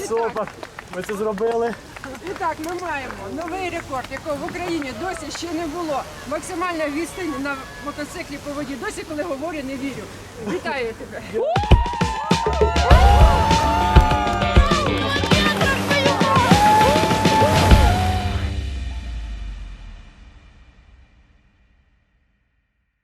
Супер! Ми це зробили. І так, ми маємо новий рекорд, якого в Україні досі ще не було. Максимальна відстань на мотоциклі по воді. Досі, коли говорю, не вірю. Вітаю тебе!